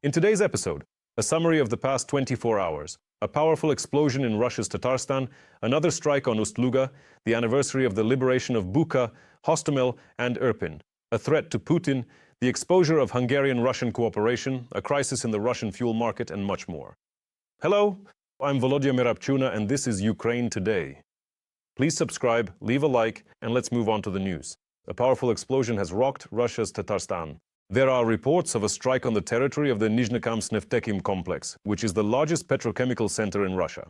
In today's episode, a summary of the past 24 hours, a powerful explosion in Russia's Tatarstan, another strike on Ust-Luga, the anniversary of the liberation of Bucha, Hostomel, and Irpin, a threat to Putin, the exposure of Hungarian-Russian cooperation, a crisis in the Russian fuel market, and much more. Hello, I'm Volodymyr Rabchun, and this is Ukraine Today. Please subscribe, leave a like, and let's move on to the news. A powerful explosion has rocked Russia's Tatarstan. There are reports of a strike on the territory of the Nizhnekamsk complex, which is the largest petrochemical center in Russia.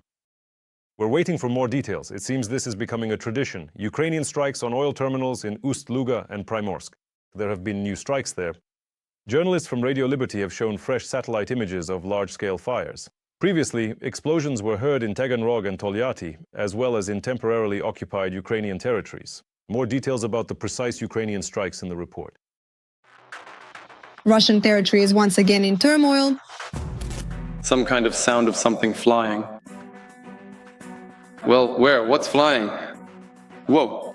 We're waiting for more details. It seems this is becoming a tradition. Ukrainian strikes on oil terminals in Ust-Luga and Primorsk. There have been new strikes there. Journalists from Radio Liberty have shown fresh satellite images of large-scale fires. Previously, explosions were heard in Taganrog and Tolyatti, as well as in temporarily occupied Ukrainian territories. More details about the precise Ukrainian strikes in the report. Russian territory is once again in turmoil. Some kind of sound of something flying. Well, where? What's flying? Whoa.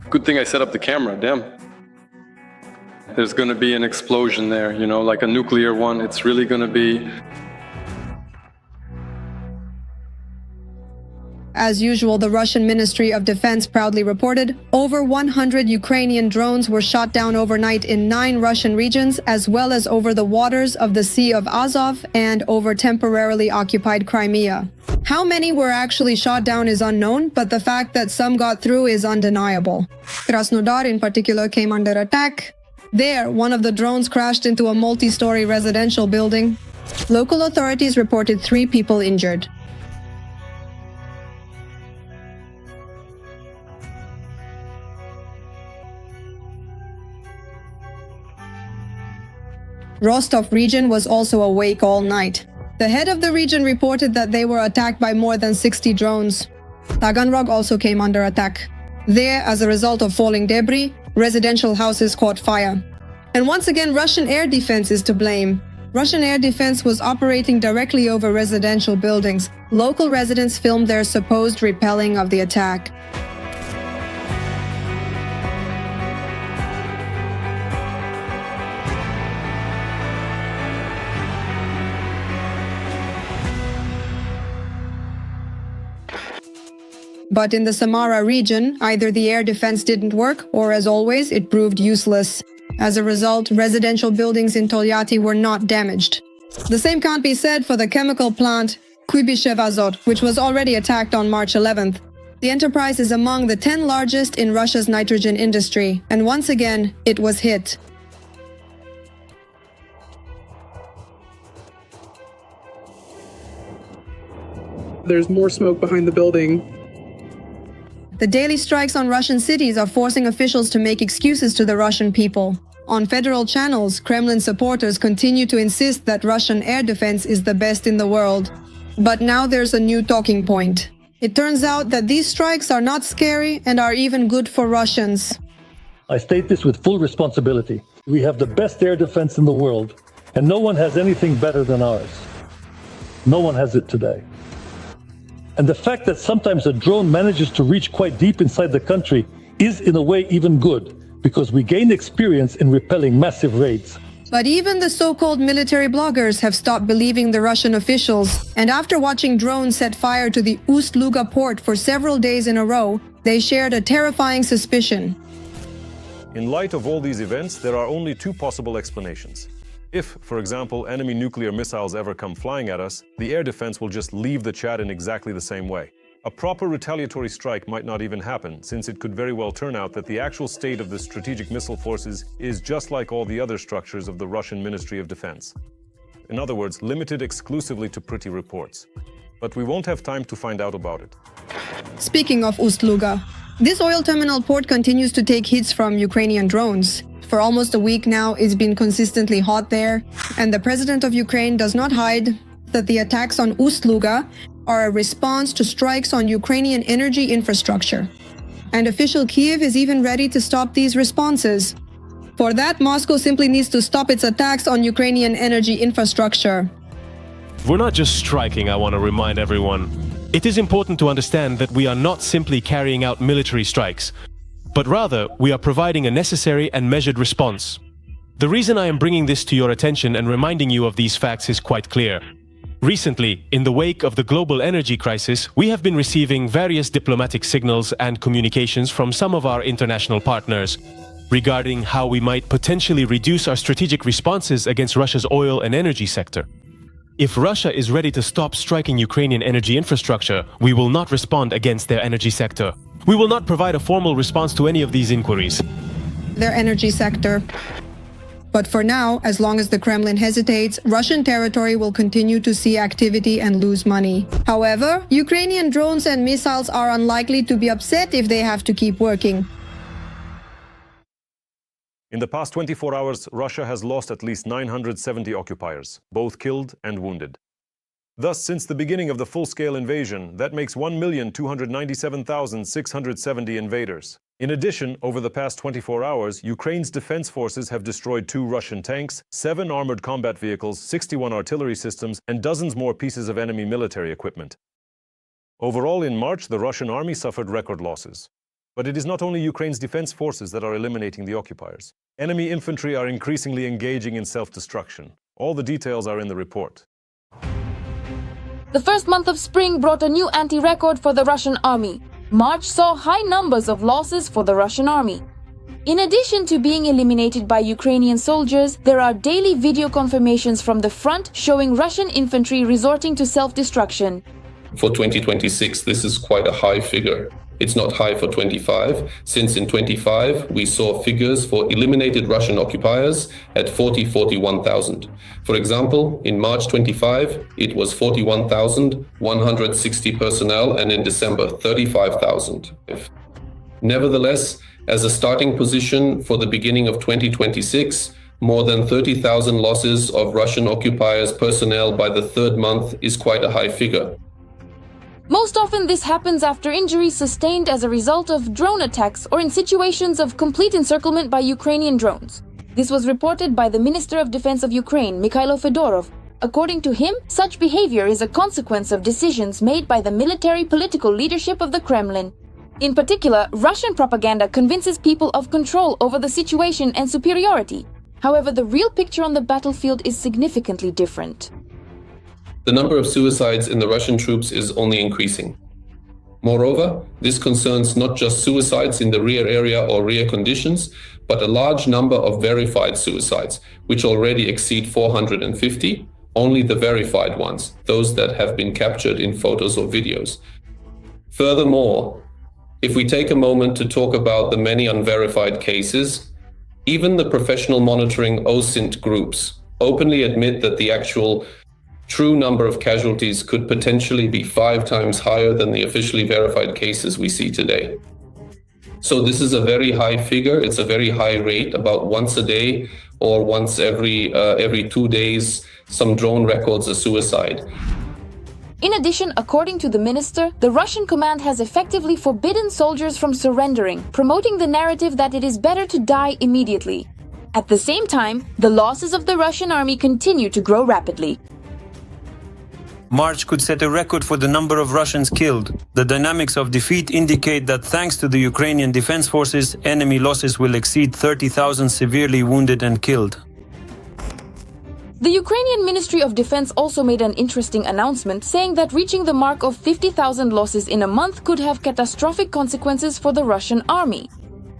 Good thing I set up the camera, damn. There's gonna be an explosion there, you know, like a nuclear one. It's really gonna be... As usual, the Russian Ministry of Defense proudly reported over 100 Ukrainian drones were shot down overnight in 9 Russian regions, as well as over the waters of the Sea of Azov and over temporarily occupied Crimea. How many were actually shot down is unknown, but the fact that some got through is undeniable. Krasnodar in particular came under attack. There, one of the drones crashed into a multi-story residential building. Local authorities reported 3 people injured. Rostov region was also awake all night. The head of the region reported that they were attacked by more than 60 drones. Taganrog also came under attack. There, as a result of falling debris, residential houses caught fire. And once again, Russian air defense is to blame. Russian air defense was operating directly over residential buildings. Local residents filmed their supposed repelling of the attack. But in the Samara region, either the air defense didn't work, or as always, it proved useless. As a result, residential buildings in Tolyatti were not damaged. The same can't be said for the chemical plant Kuibyshev Azot, which was already attacked on March 11th. The enterprise is among the 10 largest in Russia's nitrogen industry, and once again, it was hit. There's more smoke behind the building. The daily strikes on Russian cities are forcing officials to make excuses to the Russian people. On federal channels, Kremlin supporters continue to insist that Russian air defense is the best in the world. But now there's a new talking point. It turns out that these strikes are not scary and are even good for Russians. I state this with full responsibility. We have the best air defense in the world, and no one has anything better than ours. No one has it today. And the fact that sometimes a drone manages to reach quite deep inside the country is in a way even good, because we gain experience in repelling massive raids. But even the so-called military bloggers have stopped believing the Russian officials, and after watching drones set fire to the Ust-Luga port for several days in a row, they shared a terrifying suspicion. In light of all these events, there are only 2 possible explanations. If, for example, enemy nuclear missiles ever come flying at us, the air defense will just leave the chat in exactly the same way. A proper retaliatory strike might not even happen, since it could very well turn out that the actual state of the strategic missile forces is just like all the other structures of the Russian Ministry of Defense. In other words, limited exclusively to pretty reports. But we won't have time to find out about it. Speaking of Ust-Luga, this oil terminal port continues to take hits from Ukrainian drones. For almost a week now, it's been consistently hot there, and the president of Ukraine does not hide that the attacks on Ust-Luga are a response to strikes on Ukrainian energy infrastructure. And official Kyiv is even ready to stop these responses. For that, Moscow simply needs to stop its attacks on Ukrainian energy infrastructure. We're not just striking, I want to remind everyone. It is important to understand that we are not simply carrying out military strikes, but rather we are providing a necessary and measured response. The reason I am bringing this to your attention and reminding you of these facts is quite clear. Recently, in the wake of the global energy crisis, we have been receiving various diplomatic signals and communications from some of our international partners regarding how we might potentially reduce our strategic responses against Russia's oil and energy sector. If Russia is ready to stop striking Ukrainian energy infrastructure, we will not respond against their energy sector. We will not provide a formal response to any of these inquiries. Their energy sector. But for now, as long as the Kremlin hesitates, Russian territory will continue to see activity and lose money. However, Ukrainian drones and missiles are unlikely to be upset if they have to keep working. In the past 24 hours, Russia has lost at least 970 occupiers, both killed and wounded. Thus, since the beginning of the full-scale invasion, that makes 1,297,670 invaders. In addition, over the past 24 hours, Ukraine's defense forces have destroyed 2 Russian tanks, 7 armored combat vehicles, 61 artillery systems, and dozens more pieces of enemy military equipment. Overall, in March, the Russian army suffered record losses. But it is not only Ukraine's defense forces that are eliminating the occupiers. Enemy infantry are increasingly engaging in self-destruction. All the details are in the report. The first month of spring brought a new anti-record for the Russian army. March saw high numbers of losses for the Russian army. In addition to being eliminated by Ukrainian soldiers, there are daily video confirmations from the front showing Russian infantry resorting to self-destruction. For 2026, this is quite a high figure. It's not high for 25, since in 25 we saw figures for eliminated Russian occupiers at 41,000. For example, in March 25, it was 41,160 personnel, and in December, 35,000. Nevertheless, as a starting position for the beginning of 2026, more than 30,000 losses of Russian occupiers' personnel by the third month is quite a high figure. Most often this happens after injuries sustained as a result of drone attacks or in situations of complete encirclement by Ukrainian drones. This was reported by the Minister of Defense of Ukraine, Mikhailo Fedorov. According to him, such behavior is a consequence of decisions made by the military-political leadership of the Kremlin. In particular, Russian propaganda convinces people of control over the situation and superiority. However, the real picture on the battlefield is significantly different. The number of suicides in the Russian troops is only increasing. Moreover, this concerns not just suicides in the rear area or rear conditions, but a large number of verified suicides, which already exceed 450, only the verified ones, those that have been captured in photos or videos. Furthermore, if we take a moment to talk about the many unverified cases, even the professional monitoring OSINT groups openly admit that the actual true number of casualties could potentially be 5 times higher than the officially verified cases we see today. So this is a very high figure. It's a very high rate, about once a day or once every 2 days, some drone records a suicide. In addition, according to the minister, the Russian command has effectively forbidden soldiers from surrendering, promoting the narrative that it is better to die immediately. At the same time, the losses of the Russian army continue to grow rapidly. March could set a record for the number of Russians killed. The dynamics of defeat indicate that thanks to the Ukrainian defense forces, enemy losses will exceed 30,000 severely wounded and killed. The Ukrainian Ministry of Defense also made an interesting announcement saying that reaching the mark of 50,000 losses in a month could have catastrophic consequences for the Russian army.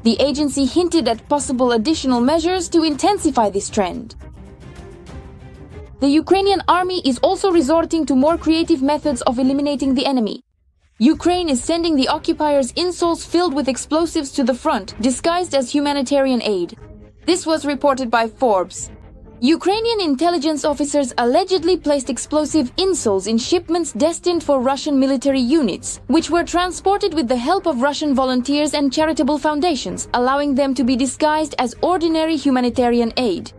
The agency hinted at possible additional measures to intensify this trend. The Ukrainian army is also resorting to more creative methods of eliminating the enemy. Ukraine is sending the occupiers insoles filled with explosives to the front, disguised as humanitarian aid. This was reported by Forbes. Ukrainian intelligence officers allegedly placed explosive insoles in shipments destined for Russian military units, which were transported with the help of Russian volunteers and charitable foundations, allowing them to be disguised as ordinary humanitarian aid.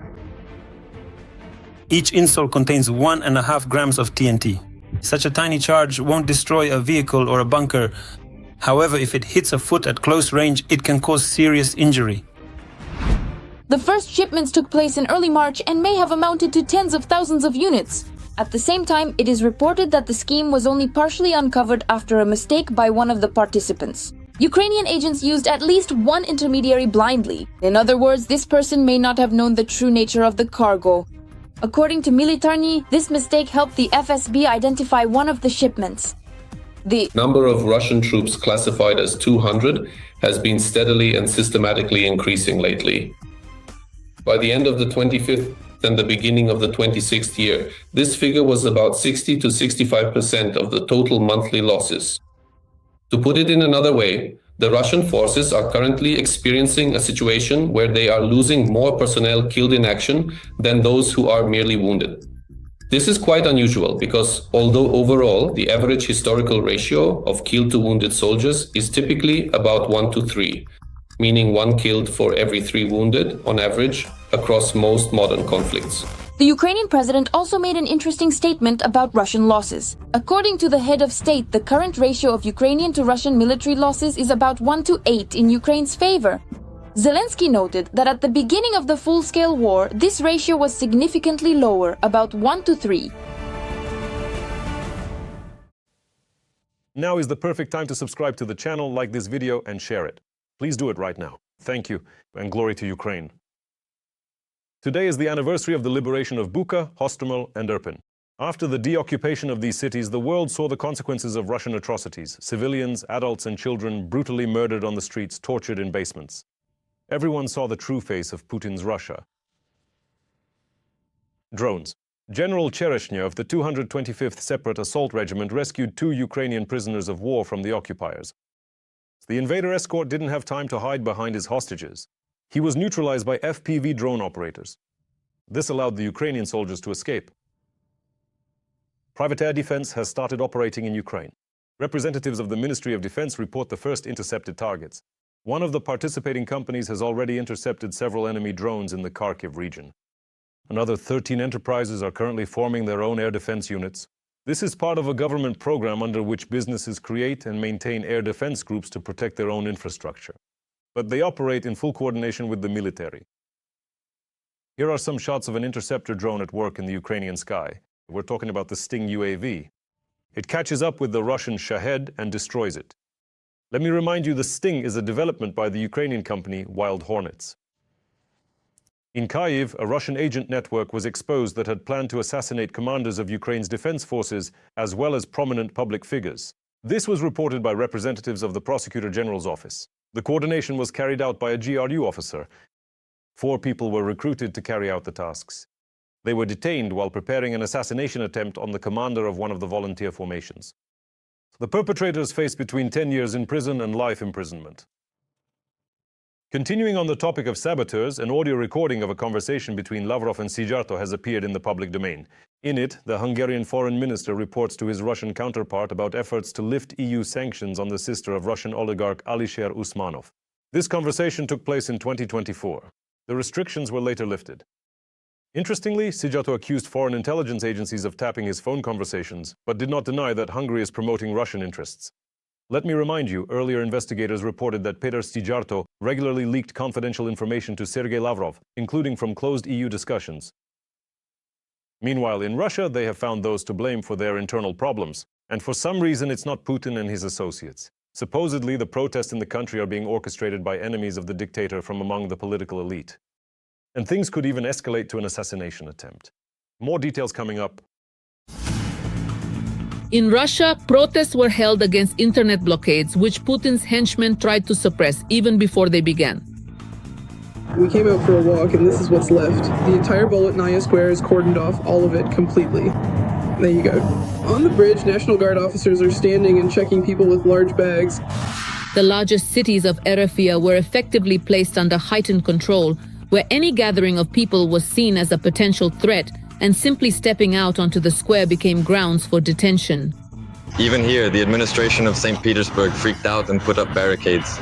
Each insole contains 1.5 grams of TNT. Such a tiny charge won't destroy a vehicle or a bunker. However, if it hits a foot at close range, it can cause serious injury. The first shipments took place in early March and may have amounted to tens of thousands of units. At the same time, it is reported that the scheme was only partially uncovered after a mistake by one of the participants. Ukrainian agents used at least one intermediary blindly. In other words, this person may not have known the true nature of the cargo. According to Militarny, this mistake helped the FSB identify one of the shipments. The number of Russian troops classified as 200 has been steadily and systematically increasing lately. By the end of the 25th and the beginning of the 26th year, this figure was about 60 to 65% of the total monthly losses. To put it in another way, the Russian forces are currently experiencing a situation where they are losing more personnel killed in action than those who are merely wounded. This is quite unusual because although overall the average historical ratio of killed to wounded soldiers is typically about 1 to 3, meaning 1 killed for every 3 wounded on average across most modern conflicts. The Ukrainian president also made an interesting statement about Russian losses. According to the head of state, the current ratio of Ukrainian to Russian military losses is about 1 to 8 in Ukraine's favor. Zelensky noted that at the beginning of the full-scale war, this ratio was significantly lower, about 1 to 3. Now is the perfect time to subscribe to the channel, like this video, and share it. Please do it right now. Thank you, and glory to Ukraine. Today is the anniversary of the liberation of Bucha, Hostomel, and Irpin. After the deoccupation of these cities, the world saw the consequences of Russian atrocities. Civilians, adults, and children brutally murdered on the streets, tortured in basements. Everyone saw the true face of Putin's Russia. Drones. General Chereshnya of the 225th Separate Assault Regiment rescued 2 Ukrainian prisoners of war from the occupiers. The invader escort didn't have time to hide behind his hostages. He was neutralized by FPV drone operators. This allowed the Ukrainian soldiers to escape. Private air defense has started operating in Ukraine. Representatives of the Ministry of Defense report the first intercepted targets. One of the participating companies has already intercepted several enemy drones in the Kharkiv region. Another 13 enterprises are currently forming their own air defense units. This is part of a government program under which businesses create and maintain air defense groups to protect their own infrastructure. But they operate in full coordination with the military. Here are some shots of an interceptor drone at work in the Ukrainian sky. We're talking about the Sting UAV. It catches up with the Russian Shahed and destroys it. Let me remind you, the Sting is a development by the Ukrainian company Wild Hornets. In Kyiv, a Russian agent network was exposed that had planned to assassinate commanders of Ukraine's defense forces as well as prominent public figures. This was reported by representatives of the Prosecutor General's office. The coordination was carried out by a GRU officer. 4 people were recruited to carry out the tasks. They were detained while preparing an assassination attempt on the commander of one of the volunteer formations. The perpetrators faced between 10 years in prison and life imprisonment. Continuing on the topic of saboteurs, an audio recording of a conversation between Lavrov and Syjarto has appeared in the public domain. In it, the Hungarian foreign minister reports to his Russian counterpart about efforts to lift EU sanctions on the sister of Russian oligarch Alisher Usmanov. This conversation took place in 2024. The restrictions were later lifted. Interestingly, Syjarto accused foreign intelligence agencies of tapping his phone conversations, but did not deny that Hungary is promoting Russian interests. Let me remind you, earlier investigators reported that Peter Syjarto regularly leaked confidential information to Sergei Lavrov, including from closed EU discussions. Meanwhile, in Russia, they have found those to blame for their internal problems, and for some reason it's not Putin and his associates. Supposedly, the protests in the country are being orchestrated by enemies of the dictator from among the political elite. And things could even escalate to an assassination attempt. More details coming up. In Russia, protests were held against internet blockades, which Putin's henchmen tried to suppress even before they began. We came out for a walk, and this is what's left. The entire Bolotnaya Square is cordoned off, all of it, completely. There you go. On the bridge, National Guard officers are standing and checking people with large bags. The largest cities of Eritrea were effectively placed under heightened control, where any gathering of people was seen as a potential threat, and simply stepping out onto the square became grounds for detention. Even here, the administration of St. Petersburg freaked out and put up barricades.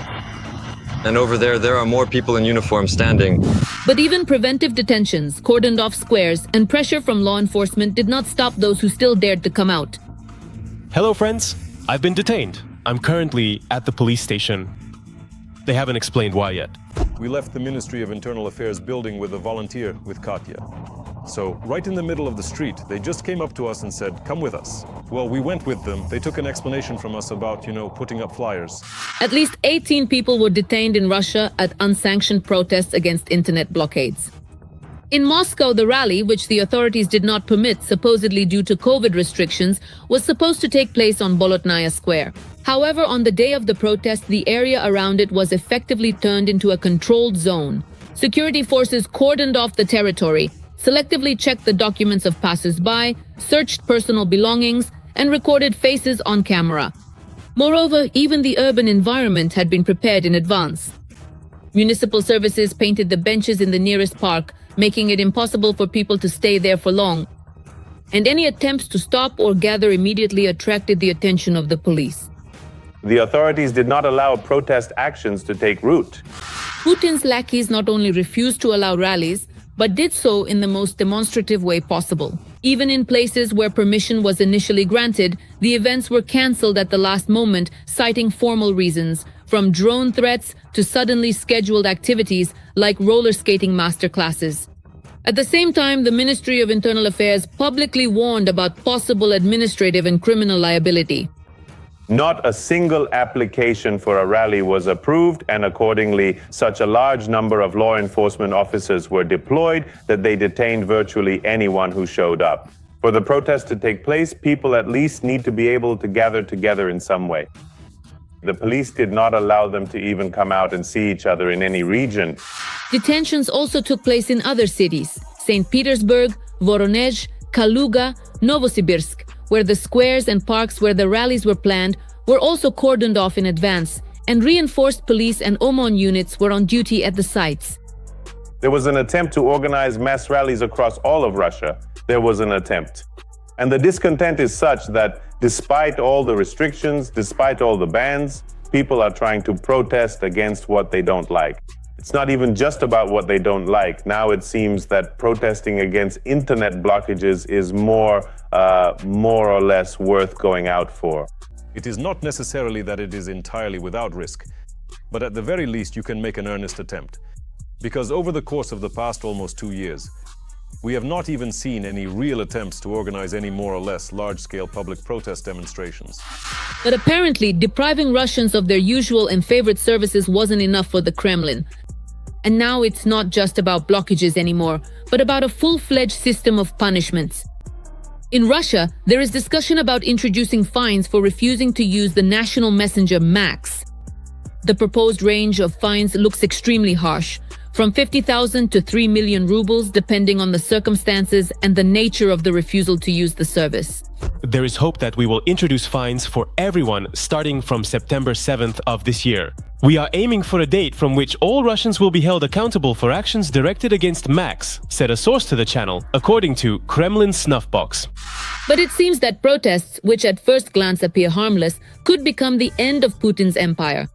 And over there are more people in uniform standing. But even preventive detentions, cordoned off squares, and pressure from law enforcement did not stop those who still dared to come out. Hello, friends. I've been detained. I'm currently at the police station. They haven't explained why yet. We left the Ministry of Internal Affairs building with a volunteer with Katya. So, right in the middle of the street, they just came up to us and said, "Come with us." Well, we went with them. They took an explanation from us about, putting up flyers. At least 18 people were detained in Russia at unsanctioned protests against internet blockades. In Moscow, the rally, which the authorities did not permit supposedly due to COVID restrictions, was supposed to take place on Bolotnaya Square. However, on the day of the protest, the area around it was effectively turned into a controlled zone. Security forces cordoned off the territory, selectively checked the documents of passers-by, searched personal belongings, and recorded faces on camera. Moreover, even the urban environment had been prepared in advance. Municipal services painted the benches in the nearest park, making it impossible for people to stay there for long. And any attempts to stop or gather immediately attracted the attention of the police. The authorities did not allow protest actions to take root. Putin's lackeys not only refused to allow rallies, but did so in the most demonstrative way possible. Even in places where permission was initially granted, the events were cancelled at the last moment, citing formal reasons, from drone threats to suddenly scheduled activities like roller skating masterclasses. At the same time, the Ministry of Internal Affairs publicly warned about possible administrative and criminal liability. Not a single application for a rally was approved, and accordingly, such a large number of law enforcement officers were deployed that they detained virtually anyone who showed up. For the protest to take place, people at least need to be able to gather together in some way. The police did not allow them to even come out and see each other in any region. Detentions also took place in other cities: St. Petersburg, Voronezh, Kaluga, Novosibirsk, where the squares and parks where the rallies were planned were also cordoned off in advance, and reinforced police and OMON units were on duty at the sites. There was an attempt to organize mass rallies across all of Russia. There was an attempt. And the discontent is such that despite all the restrictions, despite all the bans, people are trying to protest against what they don't like. It's not even just about what they don't like. Now it seems that protesting against internet blockages is more or less worth going out for. It is not necessarily that it is entirely without risk, but at the very least you can make an earnest attempt. Because over the course of the past almost 2 years, we have not even seen any real attempts to organize any more or less large-scale public protest demonstrations. But apparently, depriving Russians of their usual and favorite services wasn't enough for the Kremlin. And now it's not just about blockages anymore, but about a full-fledged system of punishments. In Russia, there is discussion about introducing fines for refusing to use the national messenger MAX. The proposed range of fines looks extremely harsh, from 50,000 to 3 million rubles, depending on the circumstances and the nature of the refusal to use the service. There is hope that we will introduce fines for everyone starting from September 7th of this year. We are aiming for a date from which all Russians will be held accountable for actions directed against Max, said a source to the channel, according to Kremlin Snuffbox. But it seems that protests, which at first glance appear harmless, could become the end of Putin's empire.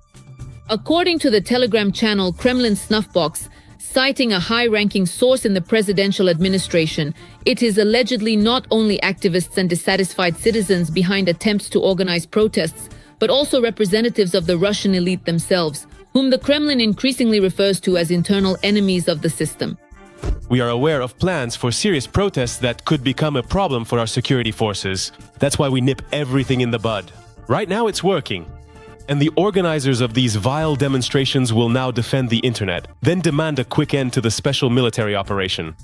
According to the Telegram channel Kremlin Snuffbox, citing a high-ranking source in the presidential administration, it is allegedly not only activists and dissatisfied citizens behind attempts to organize protests, but also representatives of the Russian elite themselves, whom the Kremlin increasingly refers to as internal enemies of the system. We are aware of plans for serious protests that could become a problem for our security forces. That's why we nip everything in the bud. Right now it's working. And the organizers of these vile demonstrations will now defend the internet, then demand a quick end to the special military operation.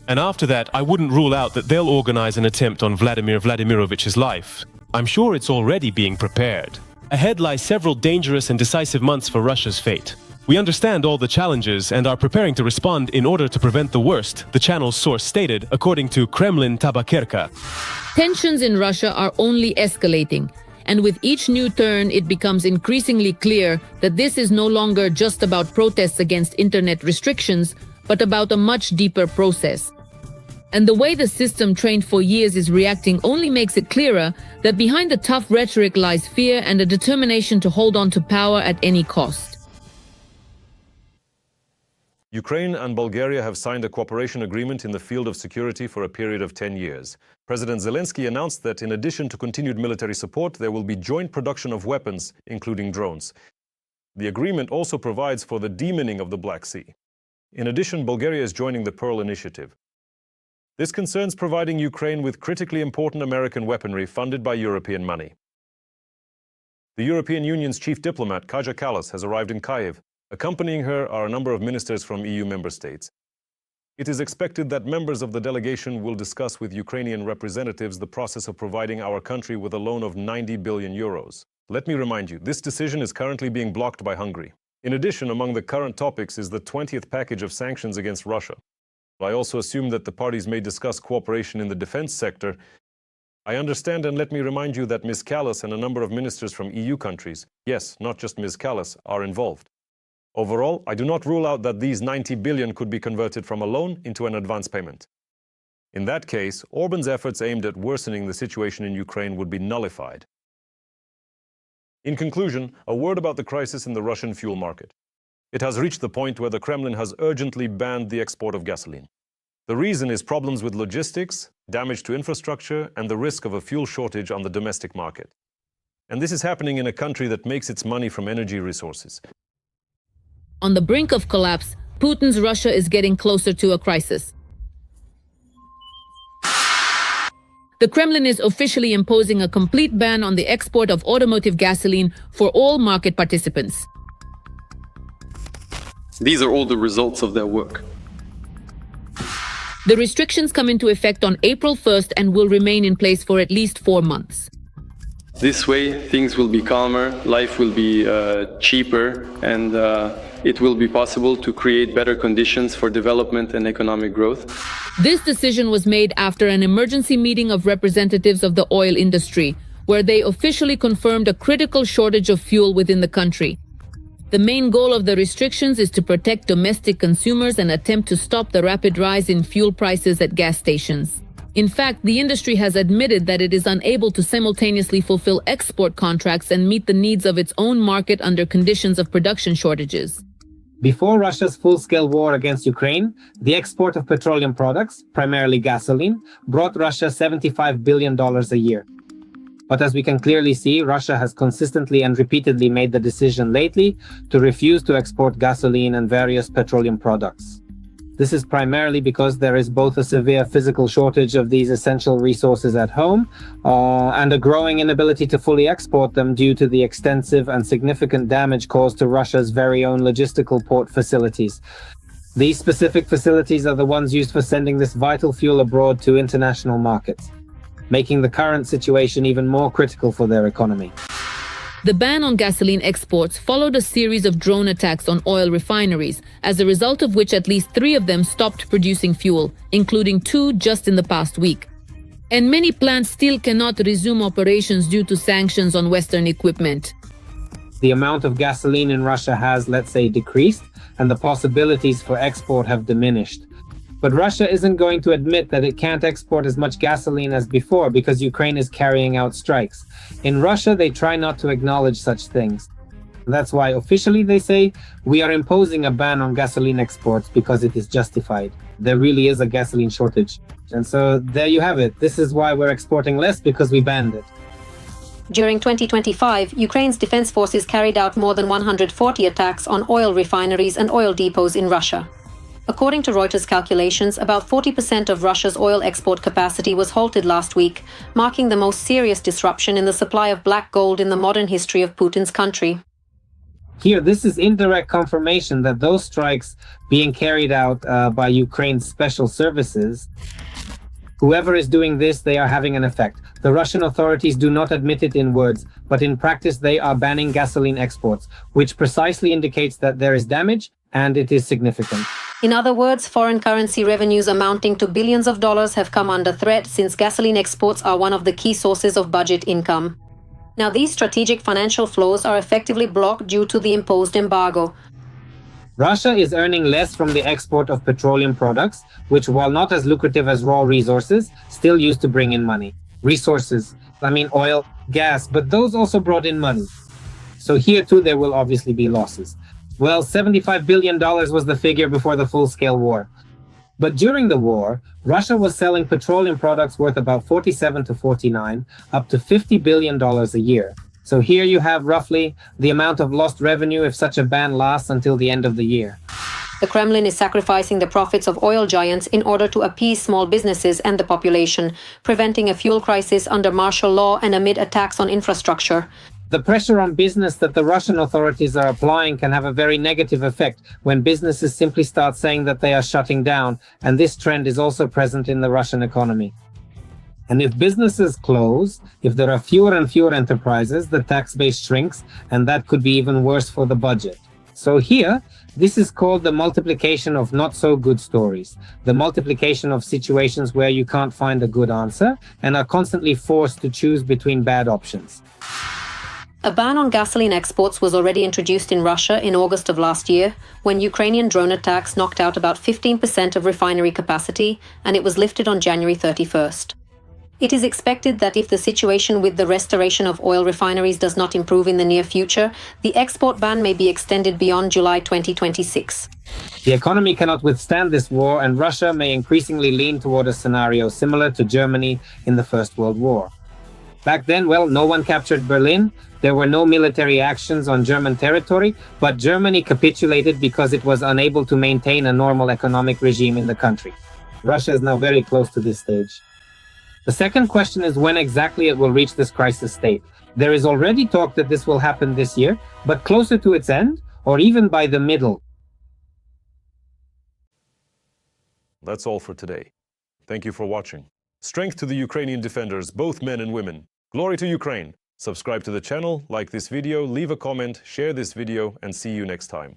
And after that, I wouldn't rule out that they'll organize an attempt on Vladimir Vladimirovich's life. I'm sure it's already being prepared. Ahead lie several dangerous and decisive months for Russia's fate. We understand all the challenges and are preparing to respond in order to prevent the worst, the channel's source stated, according to Kremlin Tabakerka. Tensions in Russia are only escalating. And with each new turn, it becomes increasingly clear that this is no longer just about protests against internet restrictions, but about a much deeper process. And the way the system trained for years is reacting only makes it clearer that behind the tough rhetoric lies fear and a determination to hold on to power at any cost. Ukraine and Bulgaria have signed a cooperation agreement in the field of security for a period of 10 years. President Zelensky announced that in addition to continued military support, there will be joint production of weapons, including drones. The agreement also provides for the demining of the Black Sea. In addition, Bulgaria is joining the Pearl Initiative. This concerns providing Ukraine with critically important American weaponry funded by European money. The European Union's chief diplomat, Kaja Kallas, has arrived in Kyiv. Accompanying her are a number of ministers from EU member states. It is expected that members of the delegation will discuss with Ukrainian representatives the process of providing our country with a loan of 90 billion euros. Let me remind you, this decision is currently being blocked by Hungary. In addition, among the current topics is the 20th package of sanctions against Russia. I also assume that the parties may discuss cooperation in the defense sector. I understand, and let me remind you that Ms. Kallas and a number of ministers from EU countries, yes, not just Ms. Kallas, are involved. Overall, I do not rule out that these 90 billion could be converted from a loan into an advance payment. In that case, Orban's efforts aimed at worsening the situation in Ukraine would be nullified. In conclusion, a word about the crisis in the Russian fuel market. It has reached the point where the Kremlin has urgently banned the export of gasoline. The reason is problems with logistics, damage to infrastructure, and the risk of a fuel shortage on the domestic market. And this is happening in a country that makes its money from energy resources. On the brink of collapse, Putin's Russia is getting closer to a crisis. The Kremlin is officially imposing a complete ban on the export of automotive gasoline for all market participants. These are all the results of their work. The restrictions come into effect on April 1st and will remain in place for at least 4 months. This way, things will be calmer, life will be cheaper, and it will be possible to create better conditions for development and economic growth. This decision was made after an emergency meeting of representatives of the oil industry, where they officially confirmed a critical shortage of fuel within the country. The main goal of the restrictions is to protect domestic consumers and attempt to stop the rapid rise in fuel prices at gas stations. In fact, the industry has admitted that it is unable to simultaneously fulfill export contracts and meet the needs of its own market under conditions of production shortages. Before Russia's full-scale war against Ukraine, the export of petroleum products, primarily gasoline, brought Russia $75 billion a year. But as we can clearly see, Russia has consistently and repeatedly made the decision lately to refuse to export gasoline and various petroleum products. This is primarily because there is both a severe physical shortage of these essential resources at home and a growing inability to fully export them due to the extensive and significant damage caused to Russia's very own logistical port facilities. These specific facilities are the ones used for sending this vital fuel abroad to international markets, making the current situation even more critical for their economy. The ban on gasoline exports followed a series of drone attacks on oil refineries, as a result of which at least 3 of them stopped producing fuel, including 2 just in the past week. And many plants still cannot resume operations due to sanctions on Western equipment. The amount of gasoline in Russia has, let's say, decreased, and the possibilities for export have diminished. But Russia isn't going to admit that it can't export as much gasoline as before because Ukraine is carrying out strikes. In Russia, they try not to acknowledge such things. That's why officially they say, we are imposing a ban on gasoline exports because it is justified. There really is a gasoline shortage. And so there you have it. This is why we're exporting less, because we banned it. During 2025, Ukraine's defense forces carried out more than 140 attacks on oil refineries and oil depots in Russia. According to Reuters calculations, about 40% of Russia's oil export capacity was halted last week, marking the most serious disruption in the supply of black gold in the modern history of Putin's country. Here, this is indirect confirmation that those strikes being carried out by Ukraine's special services, whoever is doing this, they are having an effect. The Russian authorities do not admit it in words, but in practice they are banning gasoline exports, which precisely indicates that there is damage and it is significant. In other words, foreign currency revenues amounting to billions of dollars have come under threat since gasoline exports are one of the key sources of budget income. Now, these strategic financial flows are effectively blocked due to the imposed embargo. Russia is earning less from the export of petroleum products, which, while not as lucrative as raw resources, still used to bring in money. Resources, I mean oil, gas, but those also brought in money. So here too there will obviously be losses. Well, $75 billion was the figure before the full-scale war. But during the war, Russia was selling petroleum products worth about 47 to 49, up to $50 billion a year. So here you have roughly the amount of lost revenue if such a ban lasts until the end of the year. The Kremlin is sacrificing the profits of oil giants in order to appease small businesses and the population, preventing a fuel crisis under martial law and amid attacks on infrastructure. The pressure on business that the Russian authorities are applying can have a very negative effect when businesses simply start saying that they are shutting down, and this trend is also present in the Russian economy. And if businesses close, if there are fewer and fewer enterprises, the tax base shrinks, and that could be even worse for the budget. So here, this is called the multiplication of not-so-good stories, the multiplication of situations where you can't find a good answer and are constantly forced to choose between bad options. A ban on gasoline exports was already introduced in Russia in August of last year, when Ukrainian drone attacks knocked out about 15% of refinery capacity, and it was lifted on January 31st. It is expected that if the situation with the restoration of oil refineries does not improve in the near future, the export ban may be extended beyond July 2026. The economy cannot withstand this war, and Russia may increasingly lean toward a scenario similar to Germany in the First World War. Back then, well, no one captured Berlin, there were no military actions on German territory, but Germany capitulated because it was unable to maintain a normal economic regime in the country. Russia is now very close to this stage. The second question is when exactly it will reach this crisis state. There is already talk that this will happen this year, but closer to its end, or even by the middle. That's all for today. Thank you for watching. Strength to the Ukrainian defenders, both men and women. Glory to Ukraine. Subscribe to the channel, like this video, leave a comment, share this video, and see you next time.